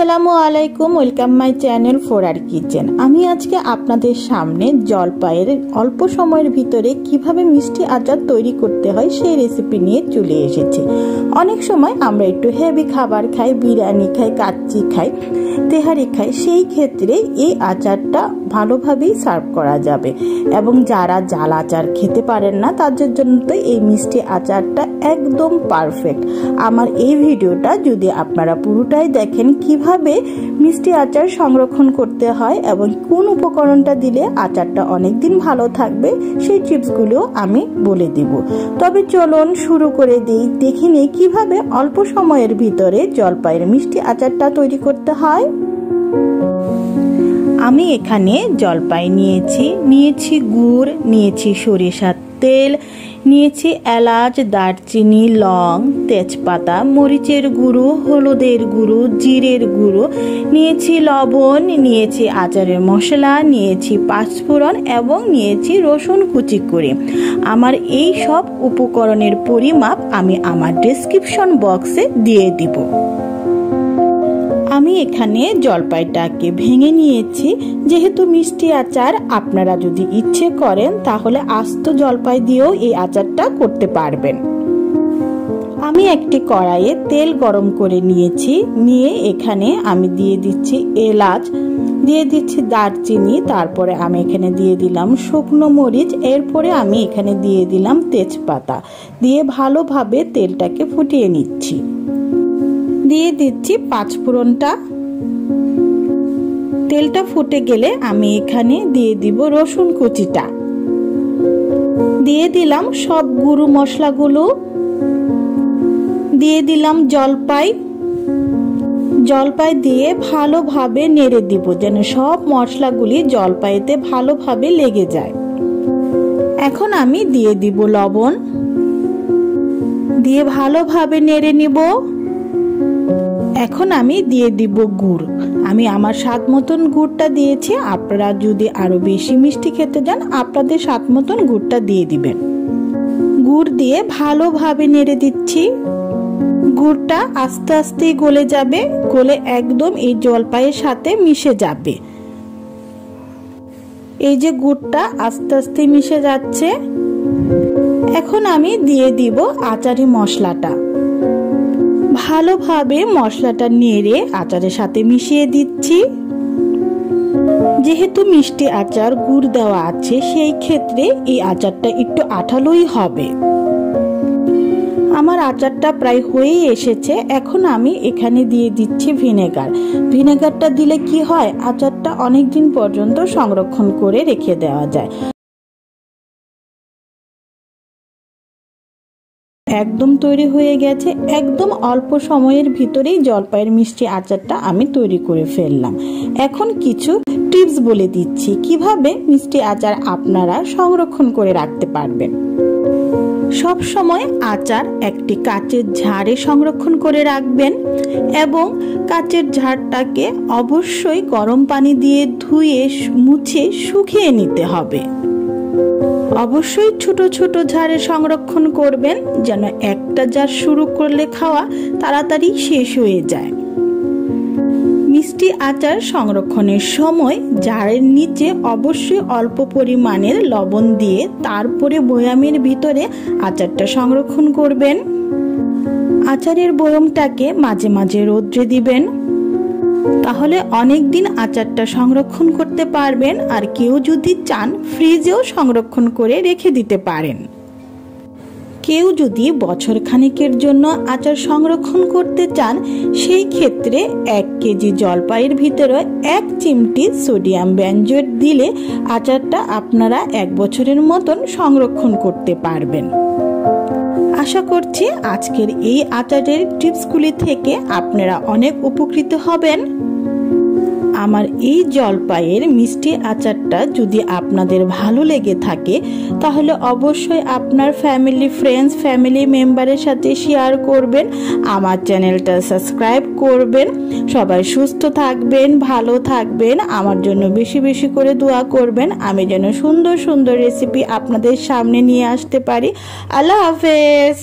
আসসালামু আলাইকুম, welcome my channel ফোরার kitchen. আমি আজকে আপনাদের সামনে জলপাইয়ের অল্প সময়ের ভিতরে কিভাবে মিষ্টি আচার তৈরি করতে হয় সেই রেসিপি নিয়ে চলে এসেছি। অনেক সময় আমরা একটু হেভি খাবার খাই, বিরিয়ানি খাই, কাচ্চি খাই, তেহারি খাই, সেই ক্ষেত্রে এই আচারটা ভালোভাবেই সার্ভ করা যাবে। এবং যারা জাল আচার খেতে পারেন না তাদের জন্য তো এই মিষ্টি আচারটা একদম পারফেক্ট। আমার এই ভিডিওটা যদি আপনারা পুরোটাই দেখেন কিভাবে মিষ্টি আচার সংরক্ষণ করতে হয় এবং কোন উপকরণটা দিলে আচারটা অনেকদিন ভালো থাকবে সেই টিপসগুলো আমি বলে দিব। তবে চলুন শুরু করে দিই, দেখে নিই কিভাবে অল্প সময়ের ভিতরে জলপাইয়ের মিষ্টি আচারটা তৈরি করতে হয়। আমি এখানে জলপাই নিয়েছি গুড়, নিয়েছি সরিষার তেল, নিয়েছি এলাচ, দারচিনি, লং, তেজপাতা, মরিচের গুঁড়ো, হলুদের গুঁড়ো, জিরের গুঁড়ো, নিয়েছি লবণ, নিয়েছি আচারের মশলা, নিয়েছি পাঁচফোড়ন এবং নিয়েছি রসুন কুচি করে। আমার এই সব উপকরণের পরিমাপ আমি আমার ডেসক্রিপশন বক্সে দিয়ে দিব। আমি এখানে জলপাইটাকে ভেঙে নিয়েছি। যেহেতু মিষ্টি আচার আপনারা যদি ইচ্ছে করেন তাহলে আস্ত জলপাই দিয়েও এই আচারটা করতে পারবেন। আমি একটি কড়াইয়ে তেল গরম করে নিয়েছি, নিয়ে এখানে আমি দিয়ে দিচ্ছি এলাচ, দিয়ে দিচ্ছি দারচিনি, তারপরে আমি এখানে দিয়ে দিলাম শুকনো মরিচ, এরপরে আমি এখানে দিয়ে দিলাম তেজপাতা, দিয়ে ভালোভাবে তেলটাকে ফুটিয়ে নিচ্ছি। দিয়ে দিচ্ছি পাঁচফোড়নটা। তেলটা ফুটে গেলে আমি এখানে দিয়ে দিব রসুন কুচিটা, দিয়ে দিলাম সব গুঁড়ো মশলাগুলো, দিয়ে দিলাম জলপাই দিয়ে ভালোভাবে নেড়ে দিব যেন সব মশলাগুলি জলপাইতে ভালোভাবে লেগে যায়। এখন আমি দিয়ে দিব লবণ, দিয়ে ভালোভাবে নেড়ে নিব। এখন আমি দিয়ে দিব গুড়। আমি আমার স্বাদ মতন গুড়টা দিয়েছি, আপনারা যদি আরো বেশি মিষ্টি খেতে চান আপনাদের স্বাদ মতন গুড়টা দিয়ে দিবেন। গুড় দিয়ে ভালোভাবে নেড়ে দিচ্ছি। গুড়টা আস্তে আস্তে গলে যাবে, গলে একদম এই জলপাইয়ের সাথে মিশে যাবে। এই যে গুড়টা আস্তে আস্তে মিশে যাচ্ছে। এখন আমি দিয়ে দিব আচারি মশলাটা। ভালোভাবে মশলাটা নেড়ে আচারের সাথে মিশিয়ে দিচ্ছি। যেহেতু মিষ্টি আচার গুড় দেওয়া আছে সেই ক্ষেত্রে এই আচারটা একটু আঠালোই হবে। আমার আচারটা প্রায় হয়ে এসেছে। এখন আমি এখানে দিয়ে দিচ্ছি ভিনেগার। ভিনেগারটা দিলে কি হয়, আচারটা অনেকদিন পর্যন্ত সংরক্ষণ করে রেখে দেওয়া যায়। একদম তৈরি হয়ে গেছে। একদম অল্প সময়ের ভিতরেই জলপাইয়ের মিষ্টি আচারটা আমি তৈরি করে ফেললাম। এখন কিছু টিপস বলে দিচ্ছি কিভাবে মিষ্টি আচার আপনারা সংরক্ষণ করে রাখতে পারবেন। সব সময় আচার একটি কাচের ঝাড়ে সংরক্ষণ করে রাখবেন এবং কাচের ঝাড়টাকে অবশ্যই গরম পানি দিয়ে ধুয়ে মুছে শুকিয়ে নিতে হবে। অবশ্যই ছোট ছোট ঝাড়ে সংরক্ষণ করবেন যেন একটা ঝাড় শুরু করলে খাওয়া তাড়াতাড়ি শেষ হয়ে যায়। মিষ্টি আচার সংরক্ষণের সময় ঝাড়ের নিচে অবশ্যই অল্প পরিমাণের লবণ দিয়ে তারপরে বয়ামের ভিতরে আচারটা সংরক্ষণ করবেন। আচারের বয়ামটাকে মাঝে মাঝে রোদ্রে দিবেন, তাহলে অনেক দিন আচারটা সংরক্ষণ করতে পারবেন। আর কেউ যদি চান ফ্রিজেও সংরক্ষণ করে রেখে দিতে পারেন। কেউ যদি বছর খানেকের জন্য আচার সংরক্ষণ করতে চান সেই ক্ষেত্রে 1 কেজি জলপাইয়ের ভিতরে 1 চিমটি সোডিয়াম বেনজোয়েট দিলে আচারটা আপনারা 1 বছরের মতন সংরক্ষণ করতে পারবেন। আশা করছি আজকের এই আচারের টিপসগুলি থেকে আপনারা অনেক উপকৃত হবেন। আমার এই জলপাইয়ের মিষ্টি আচারটা যদি আপনাদের ভালো লেগে থাকে তাহলে অবশ্যই আপনার ফ্যামিলি, ফ্রেন্ডস, ফ্যামিলি মেম্বারের সাথে শেয়ার করবেন। আমার চ্যানেলটা সাবস্ক্রাইব করবেন। সবাই সুস্থ থাকবেন, ভালো থাকবেন। আমার জন্য বেশি বেশি করে দোয়া করবেন আমি যেন সুন্দর সুন্দর রেসিপি আপনাদের সামনে নিয়ে আসতে পারি। আল্লাহ হাফেজ।